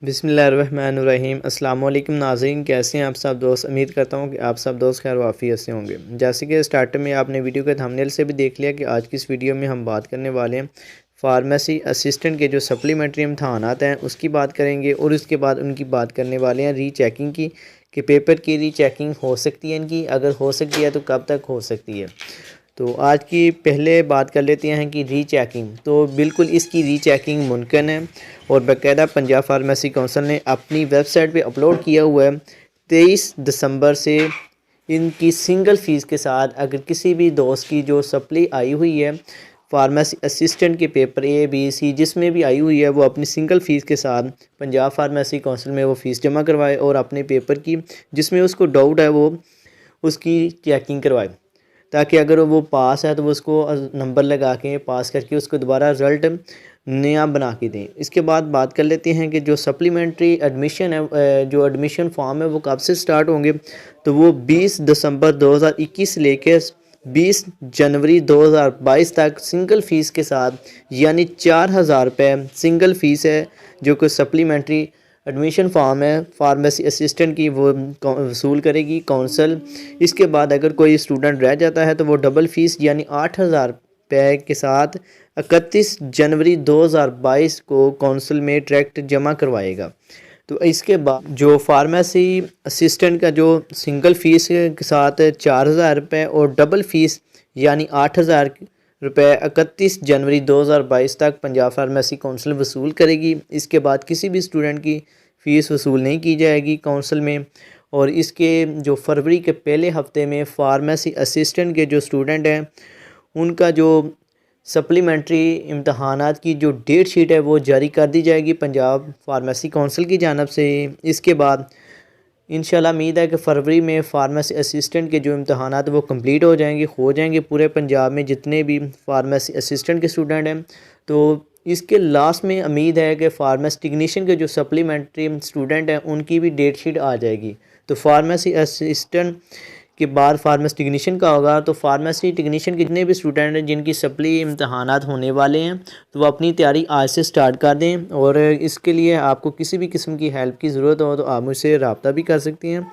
बिस्मिल्लाहिर्रहमानिर्रहीम। अस्सलाम वालेकुम नाज़रीन, कैसे हैं आप सब दोस्त। उम्मीद करता हूँ कि आप सब दोस्त खैर वाफ़ियत से होंगे। जैसे कि स्टार्टर में आपने वीडियो के थंबनेल से भी देख लिया कि आज की इस वीडियो में हम बात करने वाले हैं फार्मेसी असिस्टेंट के जो सप्लीमेंट्री इम्तहानात हैं उसकी बात करेंगे, और उसके बाद उनकी बात करने वाले हैं रीचेकिंग की कि पेपर की रीचेकिंग हो सकती है इनकी, अगर हो सकती है तो कब तक हो सकती है। तो आज की पहले बात कर लेते हैं कि रीचेकिंग, तो बिल्कुल इसकी रीचेकिंग मुमकिन है और बाकायदा पंजाब फार्मेसी काउंसिल ने अपनी वेबसाइट पे अपलोड किया हुआ है। 23 दिसंबर से इनकी सिंगल फ़ीस के साथ अगर किसी भी दोस्त की जो सप्ली आई हुई है फार्मेसी असिस्टेंट के पेपर ए बी सी जिसमें भी आई हुई है, वो अपनी सिंगल फ़ीस के साथ पंजाब फार्मेसी काउंसिल में वो फ़ीस जमा करवाए और अपने पेपर की जिसमें उसको डाउट है वो उसकी चेकिंग करवाए, ताकि अगर वो पास है तो वो उसको नंबर लगा के पास करके उसको दोबारा रिज़ल्ट नया बना के दें। इसके बाद बात कर लेते हैं कि जो सप्लीमेंट्री एडमिशन है, जो एडमिशन फॉर्म है वो कब से स्टार्ट होंगे। तो वो 20 दिसंबर 2021 से लेकर 20 जनवरी 2022 तक सिंगल फ़ीस के साथ, यानी 4,000 रुपये सिंगल फ़ीस है जो कि सप्लीमेंट्री एडमिशन फॉर्म है फार्मेसी असिस्टेंट की, वो वसूल करेगी काउंसिल। इसके बाद अगर कोई स्टूडेंट रह जाता है तो वो डबल फ़ीस यानी 8,000 रुपये के साथ 31 जनवरी 2022 को काउंसिल में डायरेक्ट जमा करवाएगा। तो इसके बाद जो फार्मेसी असिस्टेंट का जो सिंगल फ़ीस के साथ 4,000 रुपये और डबल फ़ीस यानी 8,000 रुपये 31 जनवरी 2022 तक पंजाब फार्मेसी काउंसिल वसूल करेगी। इसके बाद किसी भी स्टूडेंट की फ़ीस वसूल नहीं की जाएगी काउंसिल में। और इसके जो फरवरी के पहले हफ्ते में फार्मेसी असिस्टेंट के जो स्टूडेंट हैं उनका जो सप्लीमेंट्री इम्तहानात की जो डेट शीट है वो जारी कर दी जाएगी पंजाब फार्मेसी काउंसिल की जानब से। इसके बाद इंशाल्लाह उम्मीद है कि फरवरी में फार्मेसी असिस्टेंट के जो इम्तहानात वो कंप्लीट हो जाएंगे पूरे पंजाब में जितने भी फार्मेसी असिस्टेंट के स्टूडेंट हैं। तो इसके लास्ट में उम्मीद है कि फार्मेसी टेक्नीशियन के जो सप्लीमेंट्री स्टूडेंट हैं उनकी भी डेट शीट आ जाएगी। तो फार्मेसी असिस्टेंट के बाद फार्मेसी टेक्नीशियन का होगा। तो फार्मेसी टेक्नीशियन के जितने भी स्टूडेंट हैं जिनकी सप्ली इम्तहानात होने वाले हैं तो वो अपनी तैयारी आज से स्टार्ट कर दें, और इसके लिए आपको किसी भी किस्म की हेल्प की ज़रूरत हो तो आप मुझसे रब्ता भी कर सकती हैं।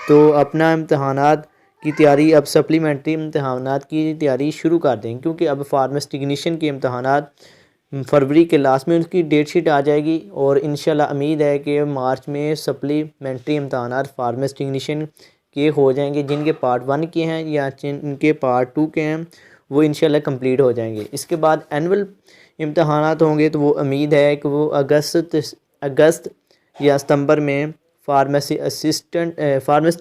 तो अपना इम्तहानात की तैयारी अब सप्लीमेंट्री इम्तहानात की तैयारी शुरू कर दें, क्योंकि अब फार्मेसी टेक्नीशियन के इम्तहानात फरवरी के लास्ट में उनकी डेट शीट आ जाएगी। और इंशाल्लाह उम्मीद है कि मार्च में सप्लीमेंट्री इम्तहानात फार्मेसी टेक्नीशियन के हो जाएंगे, जिनके पार्ट 1 के हैं या जिनके पार्ट 2 के हैं वो इंशाल्लाह कंप्लीट हो जाएंगे। इसके बाद एनुअल इम्तहानात होंगे तो वो उम्मीद है कि वो अगस्त या सितंबर में फार्मेसी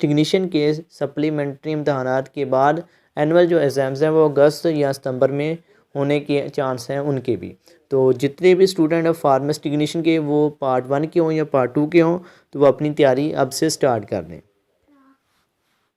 टेक्नीशियन के सप्लीमेंट्री इम्तहानात के बाद एनुअल जो एग्ज़ाम्स हैं वो अगस्त या सितंबर में होने के चांस हैं उनके भी। तो जितने भी स्टूडेंट हैं फार्मेसी टेक्नीशियन के वो पार्ट 1 के हों या पार्ट 2 के हों तो वो अपनी तैयारी अब से स्टार्ट कर दें।